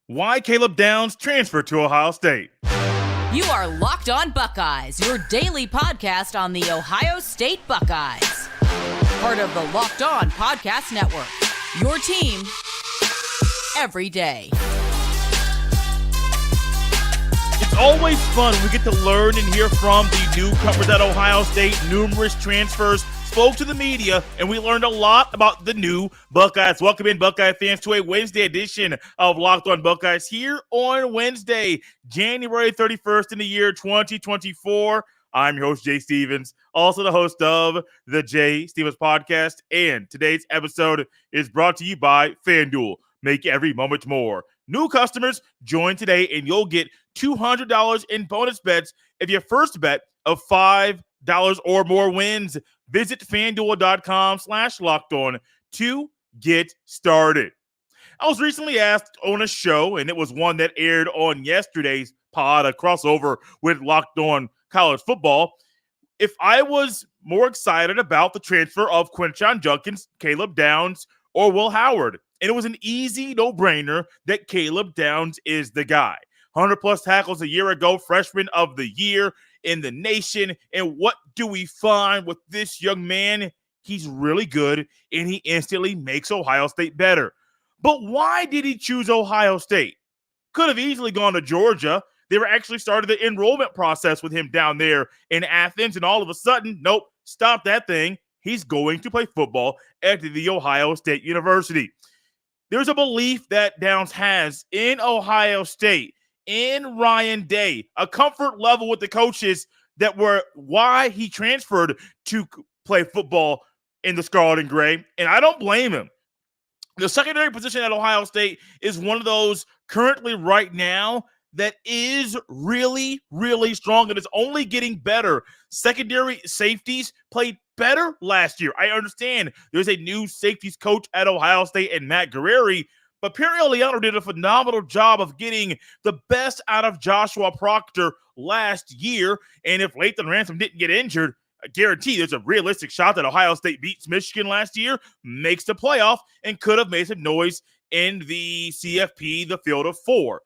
Why Caleb Downs transferred to Ohio State. You are Locked On Buckeyes, your daily podcast on the Ohio State Buckeyes. Part of the Locked On Podcast Network, your team every day. It's always fun when we get to learn and hear from the newcomers at Ohio State. Numerous transfers spoke to the media, and we learned a lot about the new Buckeyes. Welcome in, Buckeye fans, to a Wednesday edition of Locked On Buckeyes here on Wednesday, January 31st in the year 2024. I'm your host, Jay Stevens, also the host of the Jay Stevens Podcast, and today's episode is brought to you by FanDuel. Make every moment more. New customers, join today, and you'll get $200 in bonus bets if your first bet of $5 or more wins. Visit FanDuel.com/LockedOn to get started. I was recently asked on a show, and it was one that aired on yesterday's pod, a crossover with Locked On College Football, if I was more excited about the transfer of Quinshon Judkins, Caleb Downs, or Will Howard. And it was an easy no-brainer that Caleb Downs is the guy. 100-plus tackles a year ago, freshman of the year in the nation. And what do we find with this young man? He's really good, and he instantly makes Ohio State better. But why did he choose Ohio State? Could have easily gone to Georgia. They were actually started the enrollment process with him down there in Athens, and all of a sudden, nope, stop that thing. He's going to play football at the Ohio State University. There's a belief that Downs has in Ohio State, in Ryan Day, a comfort level with the coaches that were why he transferred to play football in the Scarlet and Gray, and I don't blame him. The secondary position at Ohio State is one of those currently right now that is really, really strong and is only getting better. Secondary safeties played better last year. I understand there's a new safeties coach at Ohio State and Matt Guerrieri, but Perry Eliano did a phenomenal job of getting the best out of Joshua Proctor last year. And if Lathan Ransom didn't get injured, I guarantee there's a realistic shot that Ohio State beats Michigan last year, makes the playoff, and could have made some noise in the CFP, the field of four.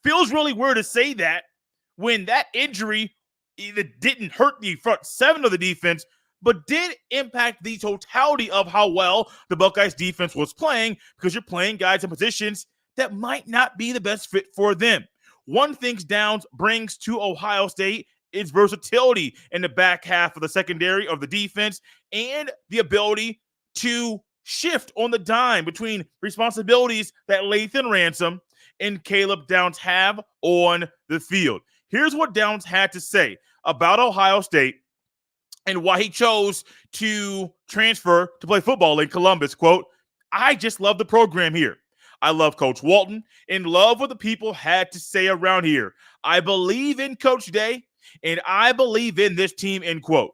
Feels really weird to say that when that injury either didn't hurt the front seven of the defense, but did impact the totality of how well the Buckeyes defense was playing, because you're playing guys in positions that might not be the best fit for them. One thing Downs brings to Ohio State is versatility in the back half of the secondary of the defense and the ability to shift on the dime between responsibilities that Lathan Ransom and Caleb Downs have on the field. Here's what Downs had to say about Ohio State and why he chose to transfer to play football in Columbus. Quote, "I just love the program here. I love Coach Walton and love what the people had to say around here. I believe in Coach Day, and I believe in this team," end quote.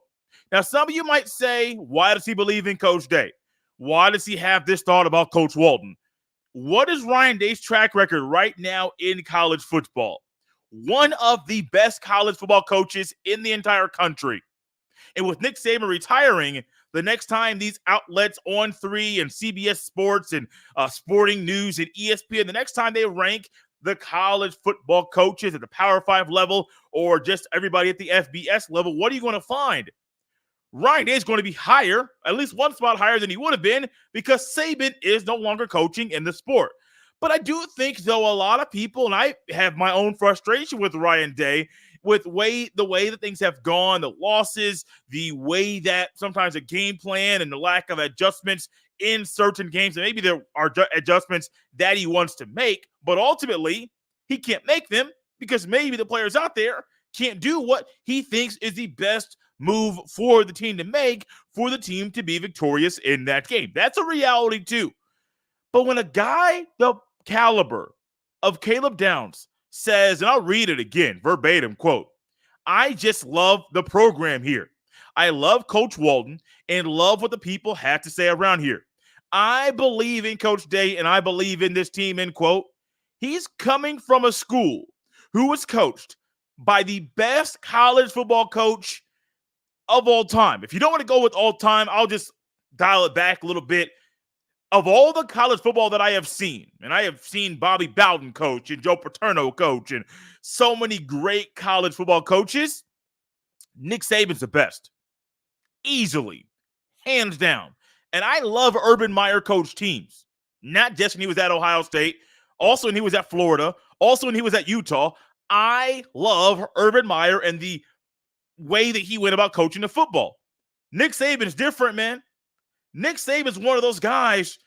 Now, some of you might say, why does he believe in Coach Day? Why does he have this thought about Coach Walton? What is Ryan Day's track record right now in college football? One of the best college football coaches in the entire country. And with Nick Saban retiring, the next time these outlets On3 and CBS Sports and Sporting News and ESPN, the next time they rank the college football coaches at the Power 5 level or just everybody at the FBS level, what are you going to find? Ryan Day is going to be higher, at least one spot higher than he would have been, because Saban is no longer coaching in the sport. But I do think, though, a lot of people, and I have my own frustration with Ryan Day, with the way that things have gone, the losses, the way that sometimes a game plan and the lack of adjustments in certain games, and maybe there are adjustments that he wants to make, but ultimately he can't make them because maybe the players out there can't do what he thinks is the best move for the team to make, for the team to be victorious in that game. That's a reality too. But when a guy the caliber of Caleb Downs says, and I'll read it again, verbatim, quote, "I just love the program here. I love Coach Walton and love what the people had to say around here. I believe in Coach Day and I believe in this team," end quote. He's coming from a school who was coached by the best college football coach of all time. If you don't want to go with all time, I'll just dial it back a little bit. of all the college football that I have seen, and I have seen Bobby Bowden coach and Joe Paterno coach and so many great college football coaches, Nick Saban's the best. Easily. Hands down. And I love Urban Meyer coach teams. Not just when he was at Ohio State, also when he was at Florida, also when he was at Utah. I love Urban Meyer and the way that he went about coaching the football. Nick Saban's different, man. Nick Saban's one of those guys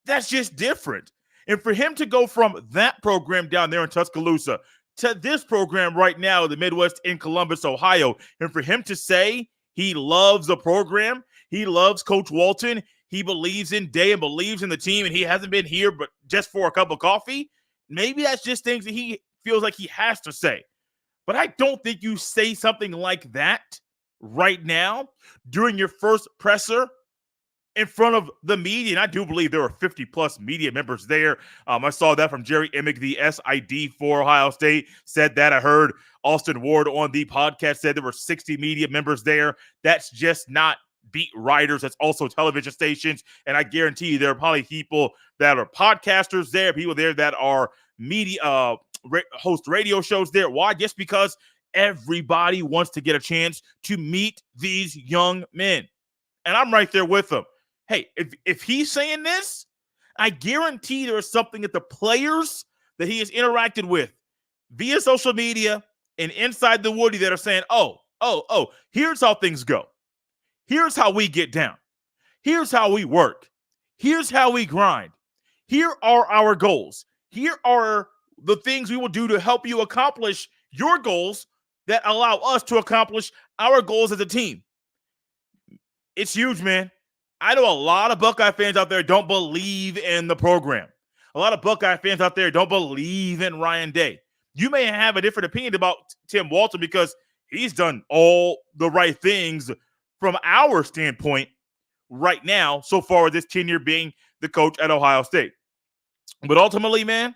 that's just different. And for him to go from that program down there in Tuscaloosa to this program right now in the Midwest in Columbus, Ohio, and for him to say he loves the program, he loves Coach Walton, he believes in Day and believes in the team, and he hasn't been here but just for a cup of coffee, maybe that's just things that he feels like he has to say. But I don't think you say something like that right now during your first presser in front of the media. And I do believe there were 50-plus media members there. I saw that from Jerry Emick, the SID for Ohio State, said that. I heard Austin Ward on the podcast said there were 60 media members there. That's just not beat writers. That's also television stations. And I guarantee you there are probably people that are podcasters there, people there that are media host radio shows there. Why? Just because everybody wants to get a chance to meet these young men. And I'm right there with them. Hey, if he's saying this, I guarantee there is something that the players that he has interacted with via social media and inside the Woody that are saying, oh, here's how things go. Here's how we get down. Here's how we work. Here's how we grind. Here are our goals. Here are the things we will do to help you accomplish your goals that allow us to accomplish our goals as a team. It's huge, man. I know a lot of Buckeye fans out there don't believe in the program. A lot of Buckeye fans out there don't believe in Ryan Day. You may have a different opinion about Tim Walton because he's done all the right things from our standpoint right now, so far this tenure being the coach at Ohio State. But ultimately, man,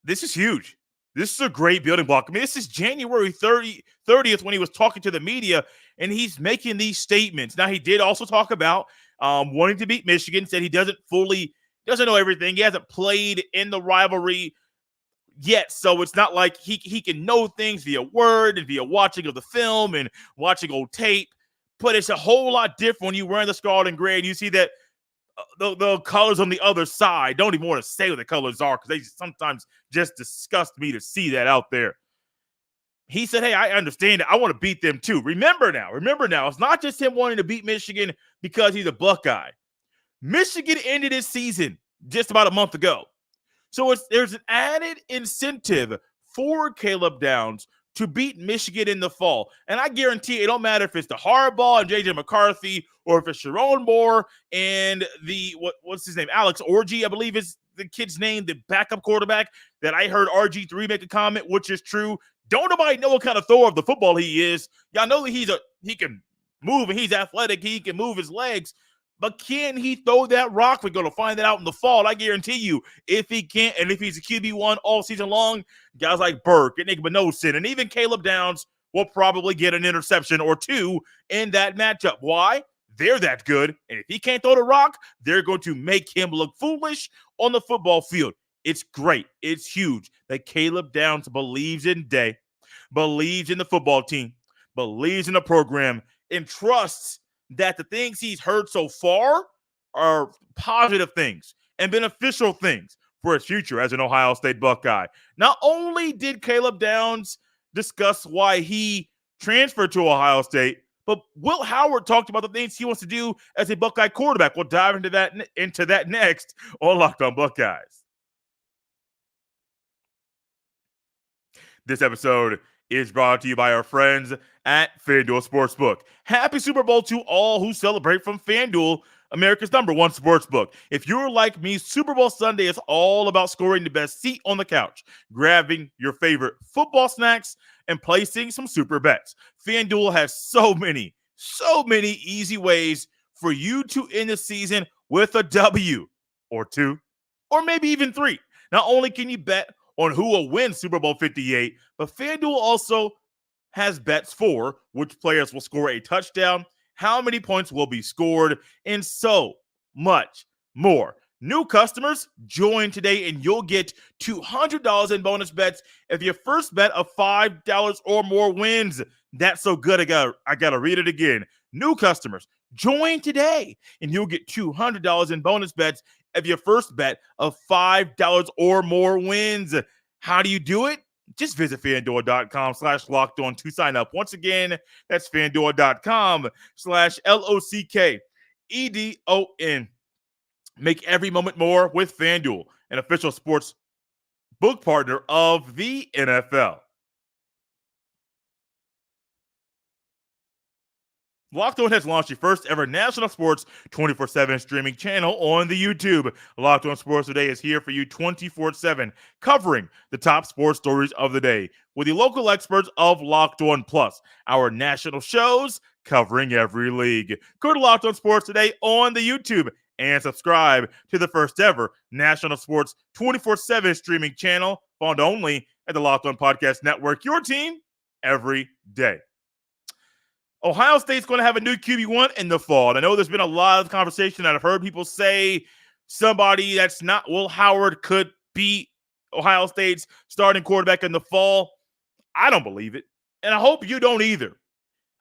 this is huge. This is a great building block. I mean, this is January 30th when he was talking to the media, and he's making these statements. Now, he did also talk about wanting to beat Michigan, said he doesn't know everything. He hasn't played in the rivalry yet, so it's not like he can know things via word and via watching of the film and watching old tape, but it's a whole lot different when you're wearing the scarlet and gray and you see that the colors on the other side. Don't even want to say what the colors are because they sometimes just disgust me to see that out there. He said, hey, I understand it. I want to beat them too. Remember now, it's not just him wanting to beat Michigan because he's a Buckeye. Michigan ended his season just about a month ago. So there's an added incentive for Caleb Downs to beat Michigan in the fall. And I guarantee it don't matter if it's the Harbaugh and J.J. McCarthy or if it's Sharon Moore and what's his name? Alex Orji, I believe is the kid's name, the backup quarterback that I heard RG3 make a comment, which is true. Don't nobody know what kind of thrower of the football he is. Y'all know that he can move and he's athletic. He can move his legs. But can he throw that rock? We're going to find that out in the fall. I guarantee you, if he can't, and if he's a QB1 all season long, guys like Burke and Nick Minosin and even Caleb Downs will probably get an interception or two in that matchup. Why? They're that good. And if he can't throw the rock, they're going to make him look foolish on the football field. It's great. It's huge that Caleb Downs believes in Day, believes in the football team, believes in the program, and trusts that the things he's heard so far are positive things and beneficial things for his future as an Ohio State Buckeye. Not only did Caleb Downs discuss why he transferred to Ohio State, but Will Howard talked about the things he wants to do as a Buckeye quarterback. We'll dive into that next on Locked On Buckeyes. This episode is brought to you by our friends at FanDuel Sportsbook. Happy Super Bowl to all who celebrate from FanDuel, America's #1 sportsbook. If you're like me, Super Bowl Sunday is all about scoring the best seat on the couch, grabbing your favorite football snacks, and placing some super bets. FanDuel has so many easy ways for you to end the season with a W or two, or maybe even three. Not only can you bet on who will win Super Bowl 58, but FanDuel also has bets for which players will score a touchdown, how many points will be scored, and so much more. New customers, join today and you'll get $200 in bonus bets if your first bet of $5 or more wins. That's so good, I gotta read it again. New customers, join today and you'll get $200 in bonus bets if your first bet of $5 or more wins. How do you do it? Just visit FanDuel.com/LockedOn to sign up. Once again, that's FanDuel.com/LOCKEDON. Make every moment more with FanDuel, an official sports book partner of the NFL. Locked On has launched the first ever national sports 24/7 streaming channel on the YouTube. Locked On Sports Today is here for you 24/7, covering the top sports stories of the day with the local experts of Locked On Plus, our national shows covering every league. Go to Locked On Sports Today on the YouTube and subscribe to the first ever national sports 24/7 streaming channel found only at the Locked On Podcast Network. Your team every day. Ohio State's going to have a new QB1 in the fall. And I know there's been a lot of conversation that I've heard people say somebody that's not Will Howard could be Ohio State's starting quarterback in the fall. I don't believe it. And I hope you don't either.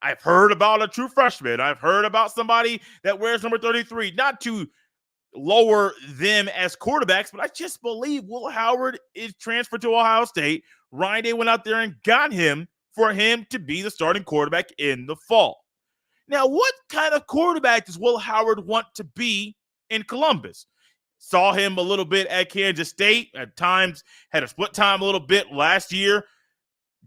I've heard about a true freshman. I've heard about somebody that wears number 33. Not to lower them as quarterbacks, but I just believe Will Howard is transferred to Ohio State. Ryan Day went out there and got him for him to be the starting quarterback in the fall. Now, what kind of quarterback does Will Howard want to be in Columbus? Saw him a little bit at Kansas State. At times, had a split time a little bit last year.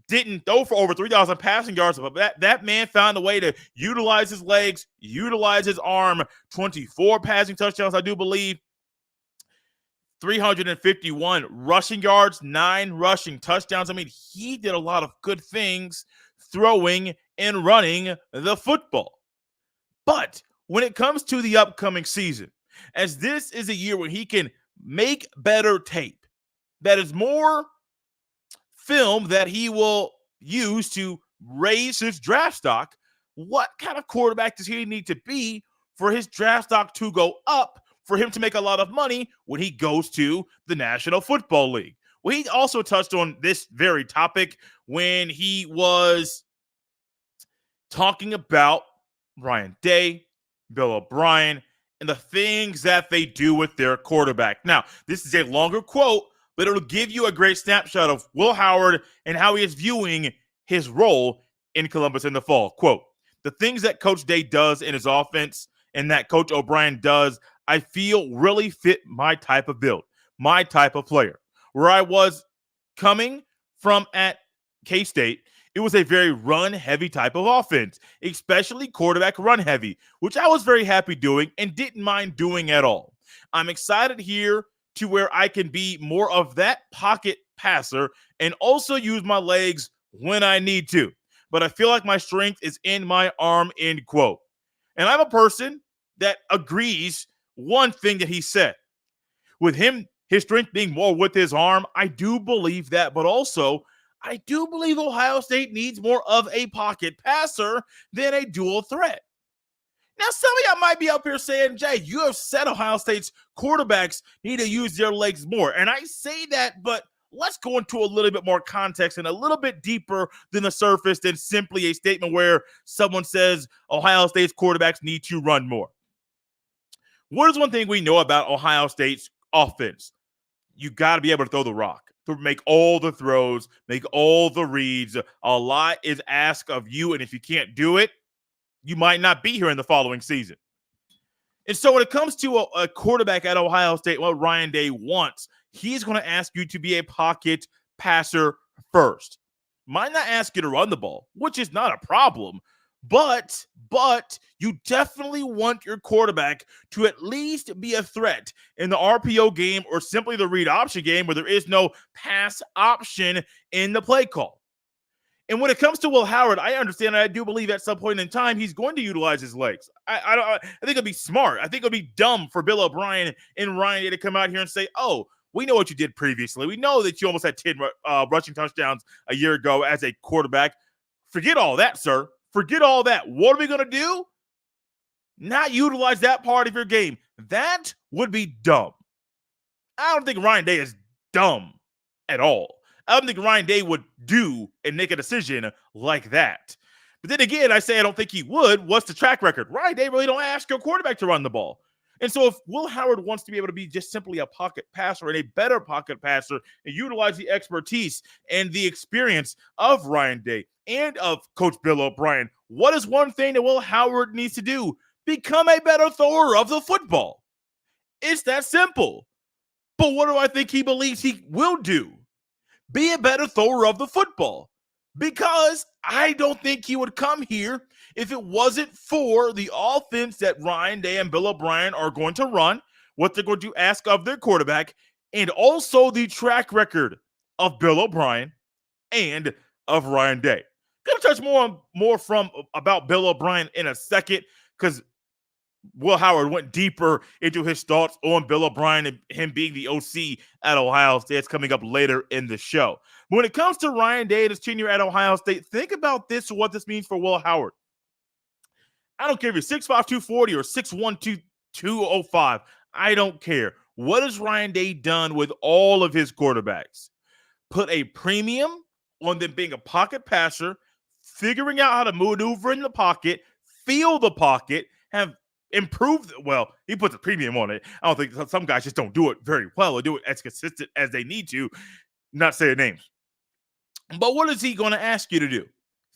Didn't throw for over 3,000 passing yards, but that man found a way to utilize his legs, utilize his arm. 24 passing touchdowns, I do believe. 351 rushing yards, 9 rushing touchdowns. I mean, he did a lot of good things throwing and running the football. But when it comes to the upcoming season, as this is a year when he can make better tape, that is more film that he will use to raise his draft stock, what kind of quarterback does he need to be for his draft stock to go up, for him to make a lot of money when he goes to the National Football League? Well, he also touched on this very topic when he was talking about Ryan Day, Bill O'Brien, and the things that they do with their quarterback. Now, this is a longer quote, but it'll give you a great snapshot of Will Howard and how he is viewing his role in Columbus in the fall. Quote, "The things that Coach Day does in his offense and that Coach O'Brien does, I feel really fit my type of build, my type of player. Where I was coming from at K-State, it was a very run-heavy type of offense, especially quarterback run-heavy, which I was very happy doing and didn't mind doing at all. I'm excited here to where I can be more of that pocket passer and also use my legs when I need to. But I feel like my strength is in my arm," end quote. And I'm a person that agrees one thing that he said. With him, his strength being more with his arm, I do believe that. But also, I do believe Ohio State needs more of a pocket passer than a dual threat. Now, some of y'all might be up here saying, Jay, you have said Ohio State's quarterbacks need to use their legs more. And I say that, but let's go into a little bit more context and a little bit deeper than the surface than simply a statement where someone says Ohio State's quarterbacks need to run more. What is one thing we know about Ohio State's offense? You got to be able to throw the rock, to make all the throws, make all the reads. A lot is asked of you, and if you can't do it, you might not be here in the following season. And so when it comes to a quarterback at Ohio State, what Ryan Day wants, he's going to ask you to be a pocket passer first. Might not ask you to run the ball, which is not a problem, but you definitely want your quarterback to at least be a threat in the RPO game or simply the read option game where there is no pass option in the play call. And when it comes to Will Howard, I understand, and I do believe at some point in time he's going to utilize his legs. I think it'd be smart. I think it'd be dumb for Bill O'Brien and Ryan Day to come out here and say, "Oh, we know what you did previously. We know that you almost had 10 rushing touchdowns a year ago as a quarterback. Forget all that, sir. Forget all that. What are we going to do? Not utilize that part of your game." That would be dumb. I don't think Ryan Day is dumb at all. I don't think Ryan Day would do and make a decision like that. But then again, I say I don't think he would. What's the track record? Ryan Day really don't ask your quarterback to run the ball. And so if Will Howard wants to be able to be just simply a pocket passer and a better pocket passer and utilize the expertise and the experience of Ryan Day and of Coach Bill O'Brien, what is one thing that Will Howard needs to do? Become a better thrower of the football. It's that simple. But what do I think he believes he will do? Be a better thrower of the football. Because I don't think he would come here if it wasn't for the offense that Ryan Day and Bill O'Brien are going to run, what they're going to ask of their quarterback, and also the track record of Bill O'Brien and of Ryan Day. Going to touch more about Bill O'Brien in a second because Will Howard went deeper into his thoughts on Bill O'Brien and him being the OC at Ohio State. It's coming up later in the show. But when it comes to Ryan Day and his tenure at Ohio State, think about this, what this means for Will Howard. I don't care if you're 6'5", 240 or 6'1", 205. I don't care. What has Ryan Day done with all of his quarterbacks? Put a premium on them being a pocket passer, figuring out how to maneuver in the pocket, feel the pocket, have improved. Well, he puts a premium on it. I don't think some guys just don't do it very well or do it as consistent as they need to. Not saying names. But what is he going to ask you to do?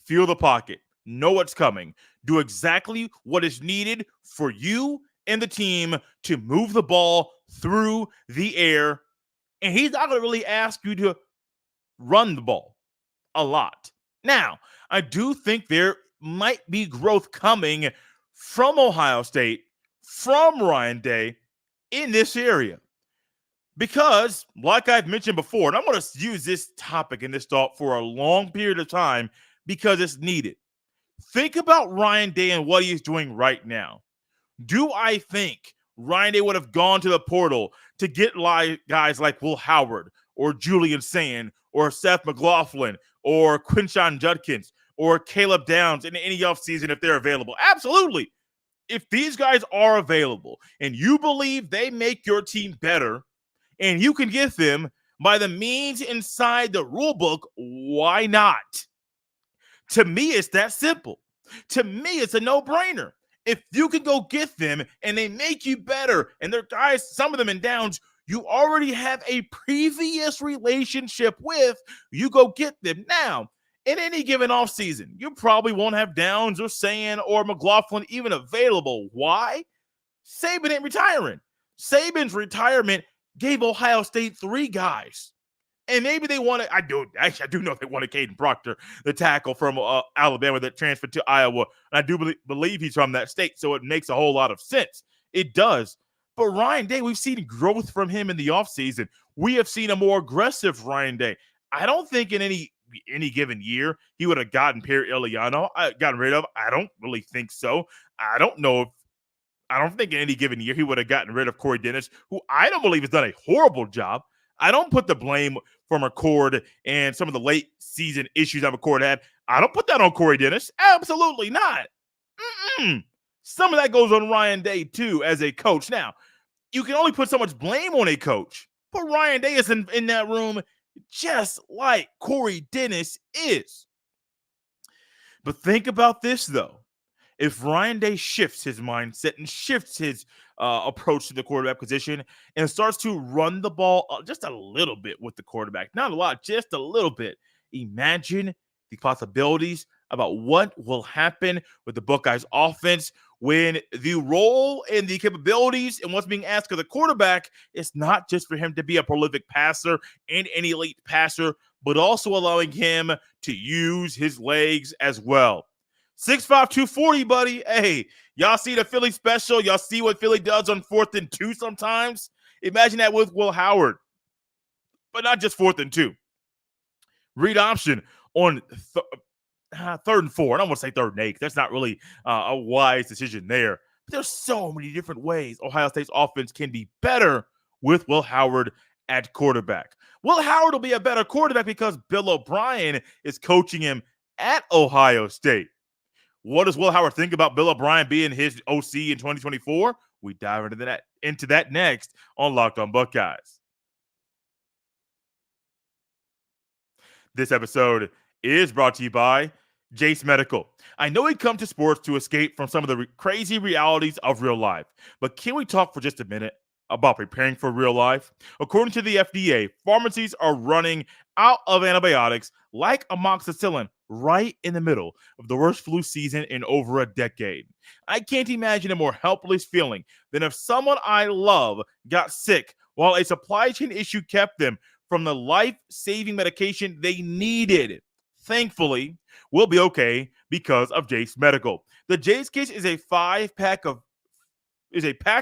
Feel the pocket. Know what's coming. Do exactly what is needed for you and the team to move the ball through the air. And he's not going to really ask you to run the ball a lot. Now, I do think there might be growth coming from Ohio State, from Ryan Day in this area. Because, like I've mentioned before, and I'm going to use this topic and this thought for a long period of time because it's needed. Think about Ryan Day and what he's doing right now. Do I think Ryan Day would have gone to the portal to get guys like Will Howard or Julian Sand or Seth McLaughlin or Quinshon Judkins or Caleb Downs in any offseason if they're available? Absolutely. If these guys are available and you believe they make your team better and you can get them by the means inside the rule book, why not? To me, it's that simple. To me, it's a no-brainer. If you can go get them and they make you better, and they're guys, some of them in downs, you already have a previous relationship with, you go get them. Now, in any given offseason, you probably won't have Downs or Sand or McLaughlin even available. Why? Saban ain't retiring. Saban's retirement gave Ohio State 3 guys. And maybe they wanted, I do know they wanted Caden Proctor, the tackle from Alabama that transferred to Iowa. And I do believe he's from that state, so it makes a whole lot of sense. It does. But Ryan Day, we've seen growth from him in the offseason. We have seen a more aggressive Ryan Day. I don't think in any given year he would have gotten Pierre Iliano, gotten rid of. I don't really think so. I don't think in any given year he would have gotten rid of Corey Dennis, who I don't believe has done a horrible job. I don't put the blame for McCord and some of the late season issues that McCord had. I don't put that on Corey Dennis. Absolutely not. Some of that goes on Ryan Day, too, as a coach. Now, you can only put so much blame on a coach, but Ryan Day is in that room just like Corey Dennis is. But think about this, though. If Ryan Day shifts his mindset and shifts his approach to the quarterback position and starts to run the ball just a little bit with the quarterback, not a lot, just a little bit, imagine the possibilities about what will happen with the Buckeyes offense when the role and the capabilities and what's being asked of the quarterback is not just for him to be a prolific passer and an elite passer, but also allowing him to use his legs as well. 6'5", 240, buddy. Hey, y'all see the Philly special? Y'all see what Philly does on 4th and 2 sometimes? Imagine that with Will Howard. But not just 4th and 2. Read option on 3rd and 4. I don't want to say 3rd and 8. That's not really a wise decision there. But there's so many different ways Ohio State's offense can be better with Will Howard at quarterback. Will Howard will be a better quarterback because Bill O'Brien is coaching him at Ohio State. What does Will Howard think about Bill O'Brien being his OC in 2024? We dive into that next on Locked On Buckeyes. This episode is brought to you by Jace Medical. I know we come to sports to escape from some of the crazy realities of real life, but can we talk for just a minute about preparing for real life? According to the FDA, pharmacies are running out of antibiotics like amoxicillin right in the middle of the worst flu season in over a decade. I can't imagine a more helpless feeling than if someone I love got sick while a supply chain issue kept them from the life-saving medication they needed. Thankfully, we'll be okay because of Jace Medical. The Jace Case is a pack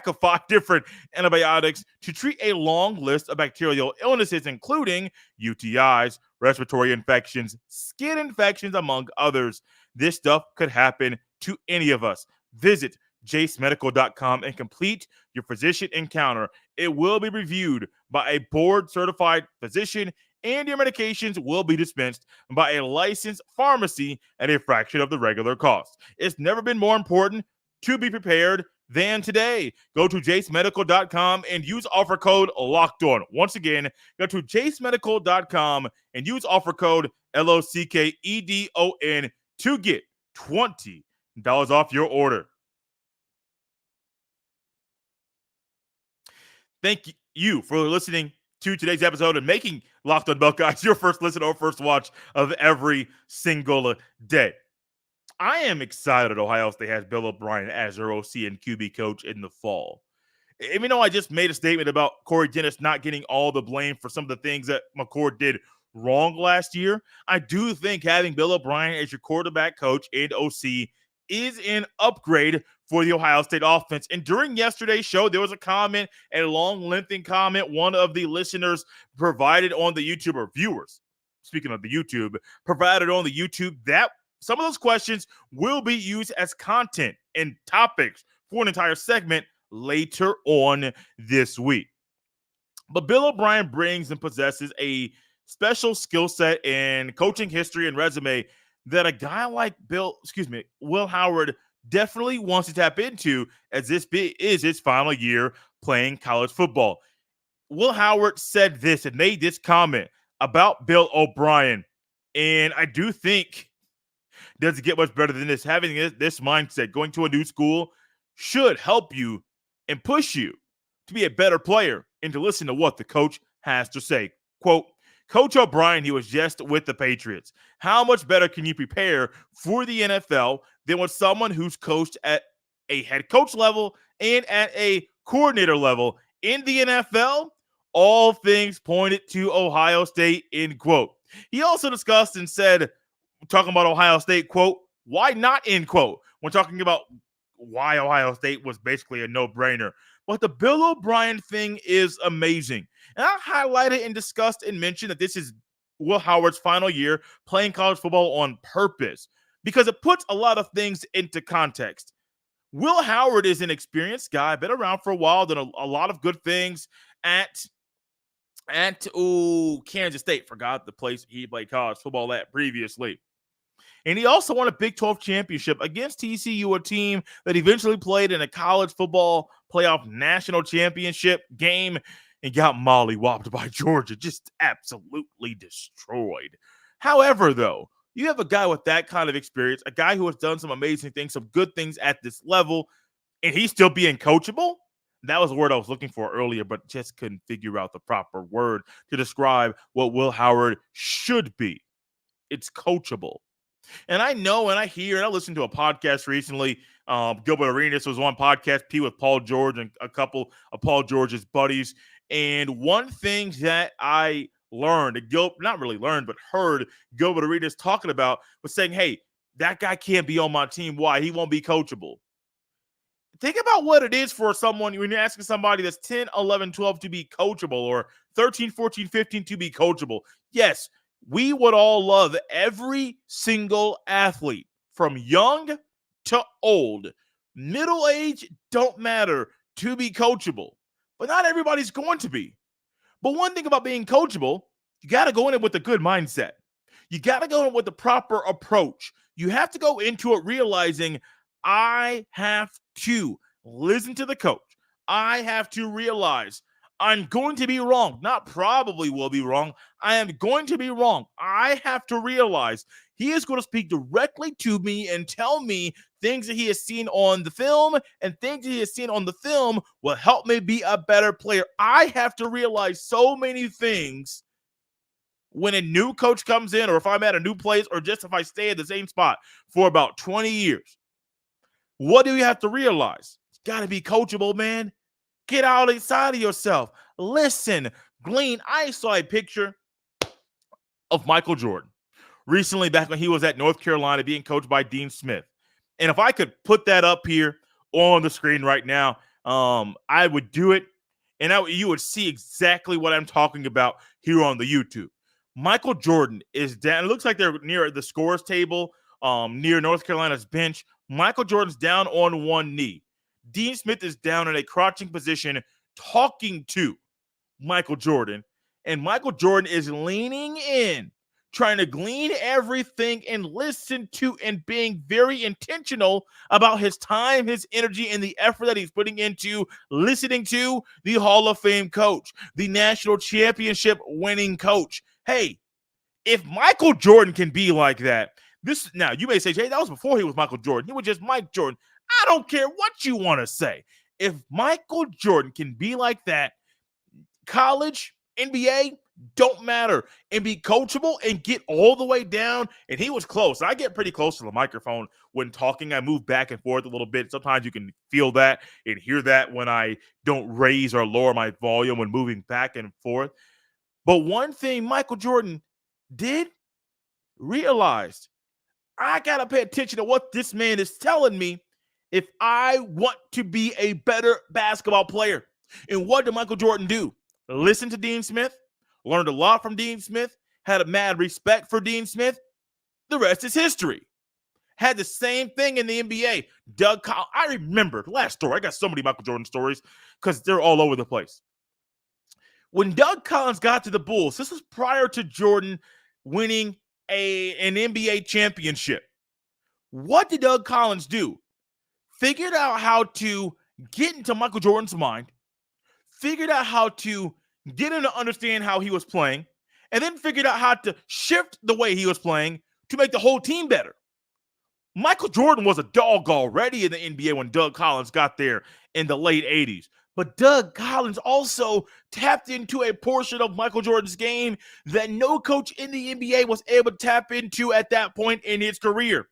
of 5 different antibiotics to treat a long list of bacterial illnesses, including UTIs, respiratory infections, skin infections, among others. This stuff could happen to any of us. Visit jacemedical.com and complete your physician encounter. It will be reviewed by a board-certified physician, and your medications will be dispensed by a licensed pharmacy at a fraction of the regular cost. It's never been more important to be prepared than today. Go to jacemedical.com and use offer code LOCKEDON. Once again, go to jacemedical.com and use offer code LOCKEDON to get $20 off your order. Thank you for listening to today's episode and making Locked on Buckeyes your first listen or first watch of every single day. I am excited Ohio State has Bill O'Brien as their OC and QB coach in the fall. Even though I just made a statement about Corey Dennis not getting all the blame for some of the things that McCord did wrong last year, I do think having Bill O'Brien as your quarterback coach and OC is an upgrade for the Ohio State offense. And during yesterday's show, there was a comment, a long, lengthy comment one of the listeners provided on the YouTube, or viewers, speaking of the YouTube, provided on the YouTube, that some of those questions will be used as content and topics for an entire segment later on this week. But Bill O'Brien brings and possesses a special skill set in coaching history and resume that a guy like Will Howard definitely wants to tap into, as this is his final year playing college football. Will Howard said this and made this comment about Bill O'Brien, and I do think doesn't get much better than this. Having this mindset, going to a new school, should help you and push you to be a better player and to listen to what the coach has to say. Quote, Coach O'Brien, he was just with the Patriots. How much better can you prepare for the NFL than with someone who's coached at a head coach level and at a coordinator level in the NFL? All things pointed to Ohio State, end quote. He also discussed and said, talking about Ohio State, quote, why not, end quote, when talking about why Ohio State was basically a no-brainer. But the Bill O'Brien thing is amazing. And I highlighted and discussed and mentioned that this is Will Howard's final year playing college football on purpose, because it puts a lot of things into context. Will Howard is an experienced guy, been around for a while, done a lot of good things at Kansas State. Forgot the place he played college football at previously. And he also won a Big 12 championship against TCU, a team that eventually played in a college football playoff national championship game and got mollywopped by Georgia, just absolutely destroyed. However, though, you have a guy with that kind of experience, a guy who has done some amazing things, some good things at this level, and he's still being coachable. That was the word I was looking for earlier, but just couldn't figure out the proper word to describe what Will Howard should be. It's coachable. And I know, and I hear, and I listened to a podcast recently. Gilbert Arenas was on Podcast P with Paul George and a couple of Paul George's buddies. And one thing that I learned, not really learned, but heard Gilbert Arenas talking about was saying, hey, that guy can't be on my team. Why? He won't be coachable. Think about what it is for someone when you're asking somebody that's 10, 11, 12 to be coachable, or 13, 14, 15 to be coachable. Yes, we would all love every single athlete from young to old, middle age, don't matter, to be coachable. But not everybody's going to be. But one thing about being coachable, you got to go in it with a good mindset. You got to go in with the proper approach. You have to go into it realizing I have to listen to the coach. I have to realize I'm going to be wrong. Not probably will be wrong. I am going to be wrong. I have to realize he is going to speak directly to me and tell me things that he has seen on the film, and things that he has seen on the film will help me be a better player. I have to realize so many things when a new coach comes in, or if I'm at a new place, or just if I stay at the same spot for about 20 years. What do you have to realize? It's got to be coachable, man. Get out inside of yourself. Listen, glean. I saw a picture of Michael Jordan recently back when he was at North Carolina being coached by Dean Smith. And if I could put that up here on the screen right now, I would do it. And you would see exactly what I'm talking about here on the YouTube. Michael Jordan is down. It looks like they're near the scores table, near North Carolina's bench. Michael Jordan's down on one knee. Dean Smith is down in a crouching position talking to Michael Jordan. And Michael Jordan is leaning in, trying to glean everything and listen to, and being very intentional about his time, his energy, and the effort that he's putting into listening to the Hall of Fame coach, the national championship winning coach. Hey, if Michael Jordan can be like that, now you may say, Jay, that was before he was Michael Jordan. He was just Mike Jordan. I don't care what you want to say. If Michael Jordan can be like that, college, NBA, don't matter, and be coachable and get all the way down. And he was close. I get pretty close to the microphone when talking. I move back and forth a little bit. Sometimes you can feel that and hear that when I don't raise or lower my volume when moving back and forth. But one thing Michael Jordan did, realized, I got to pay attention to what this man is telling me if I want to be a better basketball player. And what did Michael Jordan do? Listen to Dean Smith, learned a lot from Dean Smith, had a mad respect for Dean Smith. The rest is history. Had the same thing in the NBA. Doug Collins, I remember, last story, I got so many Michael Jordan stories because they're all over the place. When Doug Collins got to the Bulls, this was prior to Jordan winning an NBA championship. What did Doug Collins do? Figured out how to get into Michael Jordan's mind, figured out how to get him to understand how he was playing, and then figured out how to shift the way he was playing to make the whole team better. Michael Jordan was a dog already in the NBA when Doug Collins got there in the late 80s. But Doug Collins also tapped into a portion of Michael Jordan's game that no coach in the NBA was able to tap into at that point in his career.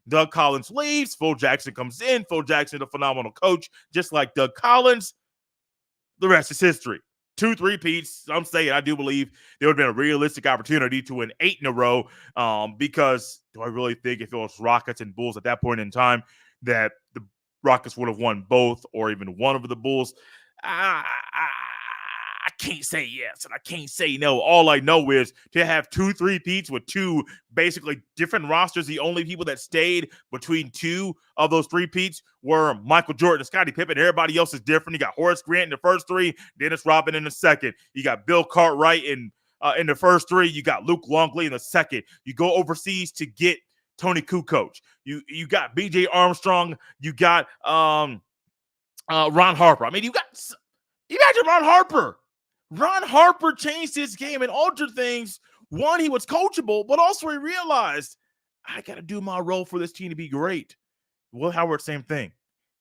Doug Collins leaves. Phil Jackson comes in. Phil Jackson, a phenomenal coach, just like Doug Collins. The rest is history. 2 3-peats. I'm saying I do believe there would have been a realistic opportunity to win 8 in a row because do I really think if it was Rockets and Bulls at that point in time that the Rockets would have won both or even one of the Bulls? I can't say yes and I can't say no. All I know is to have 2 3-peats with 2 basically different rosters. The only people that stayed between 2 of those 3-peats were Michael Jordan and Scottie Pippen. Everybody else is different. You got Horace Grant in the first 3, Dennis Rodman in the second. You got Bill Cartwright in the first 3. You got Luke Longley in the second. You go overseas to get Tony Kukoc. You got B.J. Armstrong. You got Ron Harper. I mean, you got imagine Ron Harper. Ron Harper changed his game and altered things. One, he was coachable, but also he realized, I got to do my role for this team to be great. Will Howard, same thing.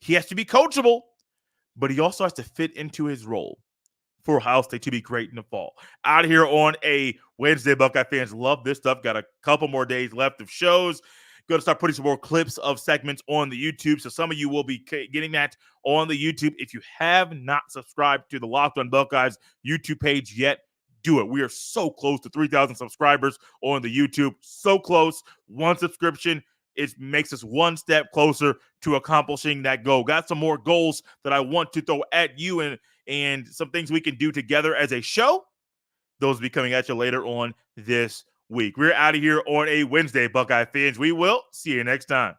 He has to be coachable, but he also has to fit into his role for Ohio State to be great in the fall. Out here on a Wednesday, Buckeye fans love this stuff. Got a couple more days left of shows. Going to start putting some more clips of segments on the YouTube. So some of you will be getting that on the YouTube. If you have not subscribed to the Locked On Buckeyes YouTube page yet, do it. We are so close to 3,000 subscribers on the YouTube. So close. One subscription, it makes us one step closer to accomplishing that goal. Got some more goals that I want to throw at you and some things we can do together as a show. Those will be coming at you later on this week. We're out of here on a Wednesday, Buckeye fans. We will see you next time.